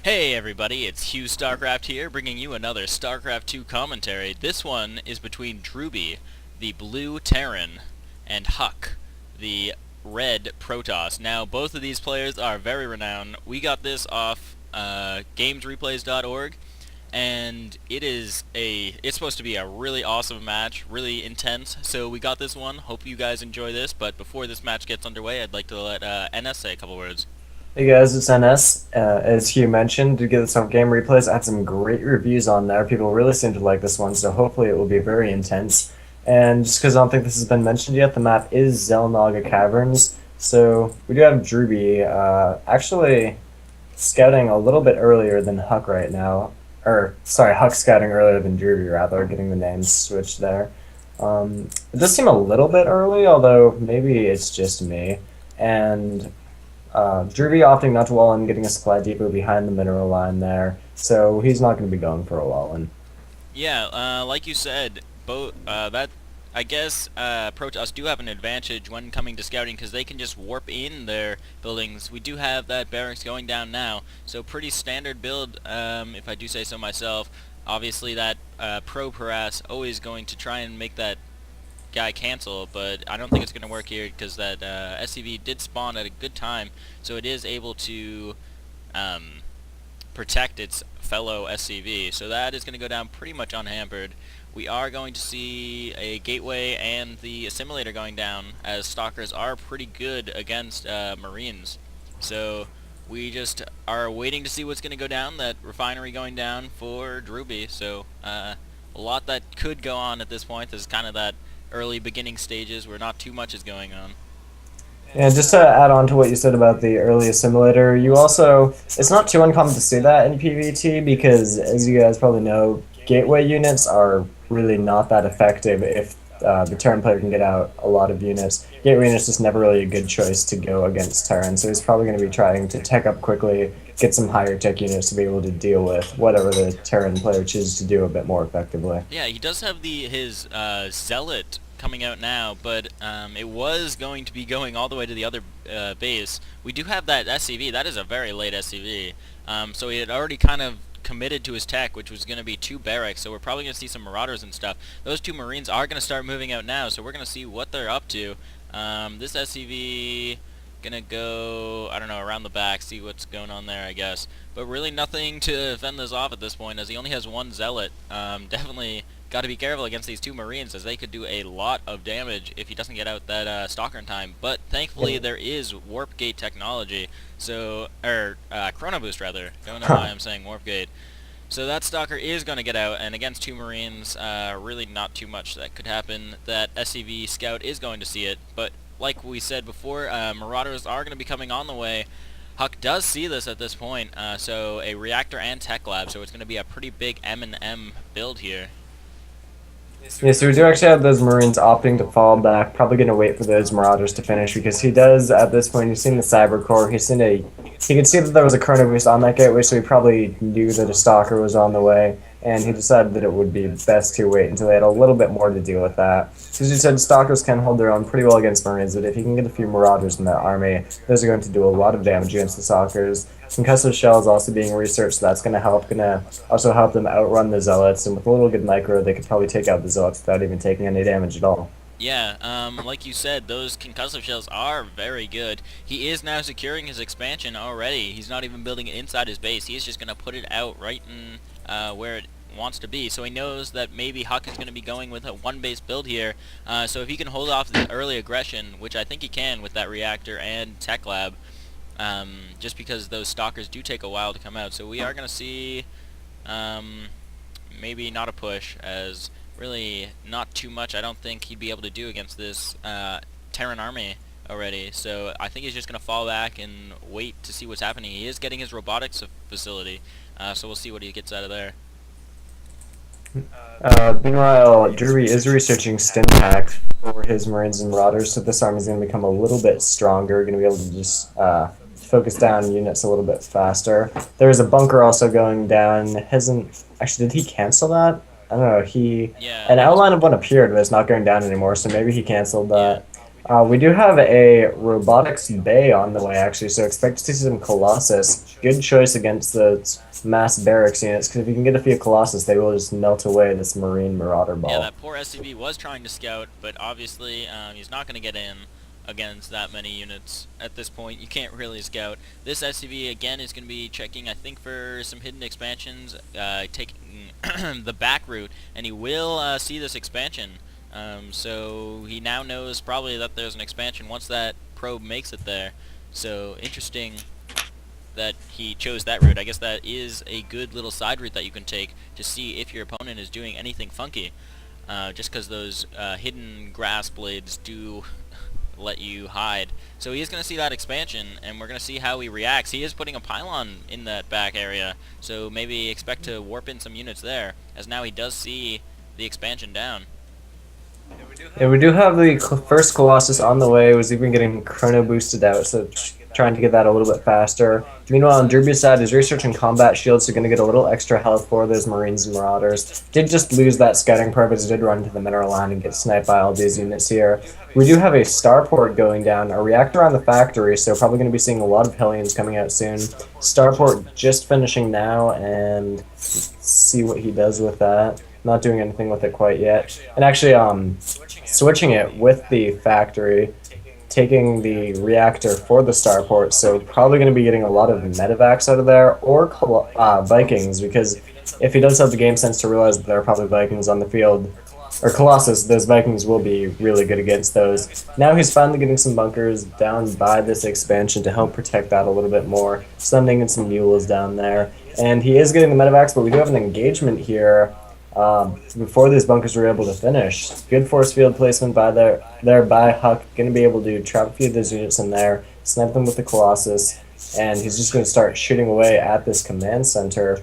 Hey everybody, it's Hugh StarCraft here, bringing you another StarCraft 2 commentary. This one is between Drewbie, the blue Terran, and Huck, the red Protoss. Now, both of these players are very renowned. We got this off gamesreplays.org, and it's supposed to be a really awesome match, really intense. So we got this one. Hope you guys enjoy this. But before this match gets underway, I'd like to let NS say a couple words. Hey guys, it's NS. As Hugh mentioned, to get some game replays, I had some great reviews on there. People really seem to like this one, so hopefully it will be very intense. And just because I don't think this has been mentioned yet, the map is Xel'Naga Caverns. So we do have Drewbie actually scouting a little bit earlier than Huck right now. Or, sorry, Huck scouting earlier than Drewbie, rather, getting the names switched there. It does seem a little bit early, although maybe it's just me. And Drewbie opting not to wall in, getting a supply depot behind the mineral line there, so he's not going to be going for a wall in. Yeah, like you said, I guess Protoss do have an advantage when coming to scouting because they can just warp in their buildings. We do have that barracks going down now, so pretty standard build, if I do say so myself. Obviously, that pro Paras always going to try and make that guy cancel, but I don't think it's going to work here because that SCV did spawn at a good time, so it is able to protect its fellow SCV. So that is going to go down pretty much unhampered. We are going to see a gateway and the assimilator going down, as stalkers are pretty good against Marines. So we just are waiting to see what's going to go down. That refinery going down for Drewbie. So a lot that could go on at this point. This is kind of that early beginning stages where not too much is going on. And just to add on to what you said about the early assimilator, it's not too uncommon to see that in PvT because, as you guys probably know, gateway units are really not that effective if the Terran player can get out a lot of units. Gateway units just never really a good choice to go against Terran, so he's probably going to be trying to tech up quickly, get some higher tech units to be able to deal with whatever the Terran player chooses to do a bit more effectively. Yeah, he does have his Zealot coming out now, but it was going to be going all the way to the other base. We do have that SCV. That is a very late SCV. So he had already kind of committed to his tech, which was going to be 2 barracks, so we're probably going to see some Marauders and stuff. Those 2 Marines are going to start moving out now, so we're going to see what they're up to. This SCV gonna go, I don't know, around the back, see what's going on there, I guess. But really nothing to fend this off at this point, as he only has 1 Zealot. Definitely got to be careful against these 2 Marines, as they could do a lot of damage if he doesn't get out that Stalker in time. But thankfully there is Warp Gate technology, so, Chrono Boost rather. Don't know why I'm saying Warp Gate. So that Stalker is going to get out, and against 2 Marines, really not too much that could happen. That SCV Scout is going to see it, but like we said before, Marauders are going to be coming on the way. Huck does see this at this point, so a reactor and tech lab, so it's going to be a pretty big M&M build here. Yeah, so we do actually have those Marines opting to fall back, probably going to wait for those Marauders to finish, because he does, at this point, he's seen the Cyber Core, he could see that there was a Chrono Boost on that gateway, so he probably knew that a Stalker was on the way, and he decided that it would be best to wait until they had a little bit more to deal with that. As you said, Stalkers can hold their own pretty well against Marines, but if you can get a few Marauders in that army, those are going to do a lot of damage against the Stalkers. Concussive Shell is also being researched, so that's going to also help them outrun the Zealots, and with a little good micro, they could probably take out the Zealots without even taking any damage at all. Yeah, like you said, those concussive shells are very good. He is now securing his expansion already. He's not even building it inside his base. He is just going to put it out right in where it wants to be. So he knows that maybe Huck is going to be going with a 1-base build here. So if he can hold off the early aggression, which I think he can with that reactor and tech lab, just because those stalkers do take a while to come out. So we are going to see maybe not a push, as really not too much I don't think he'd be able to do against this Terran army already. So I think he's just going to fall back and wait to see what's happening. He is getting his robotics facility, so we'll see what he gets out of there. Meanwhile, Drewbie is researching Stimpak for his Marines and Marauders, so this army is going to become a little bit stronger, going to be able to just focus down units a little bit faster. There is a bunker also going down. Actually, did he cancel that? I don't know. Yeah, An outline of one appeared, but it's not going down anymore, so maybe he canceled that. We do have a robotics bay on the way, actually, so expect to see some Colossus. Good choice against the mass barracks units, because if you can get a few Colossus, they will just melt away this Marine Marauder Yeah, ball. that poor SCV was trying to scout, but obviously he's not going to get in against that many units at this point. You can't really scout. This SCV again is going to be checking, I think, for some hidden expansions, taking the back route, and he will see this expansion. So he now knows probably that there's an expansion once that probe makes it there. So interesting that he chose that route. I guess that is a good little side route that you can take to see if your opponent is doing anything funky. Just because those hidden grass blades do let you hide. So he is going to see that expansion, and we're going to see how he reacts. He is putting a pylon in that back area, so maybe expect to warp in some units there, as now he does see the expansion down. Yeah, we do have the first Colossus on the way. It was even getting chrono boosted out, so trying to get that a little bit faster. Meanwhile, on Drewbie's side, his research and combat shields are going to get a little extra health for those Marines and Marauders. Did just lose that scouting probe as he did run into the mineral line and get sniped by all these units here. We do have a starport going down, a reactor on the factory, so probably going to be seeing a lot of Hellions coming out soon. Starport just finishing now, and let's see what he does with that. Not doing anything with it quite yet. And actually, switching it with the factory, taking the reactor for the starport, so probably going to be getting a lot of medevacs out of there, or Vikings, because if he does have the game sense to realize that there are probably Vikings on the field, or Colossus, those Vikings will be really good against those. Now he's finally getting some bunkers down by this expansion to help protect that a little bit more, sending in some mules down there. And he is getting the medevacs, but we do have an engagement here before these bunkers were able to finish. Good force field placement by there by Huck. Going to be able to trap a few of those units in there, snipe them with the Colossus, and he's just going to start shooting away at this command center.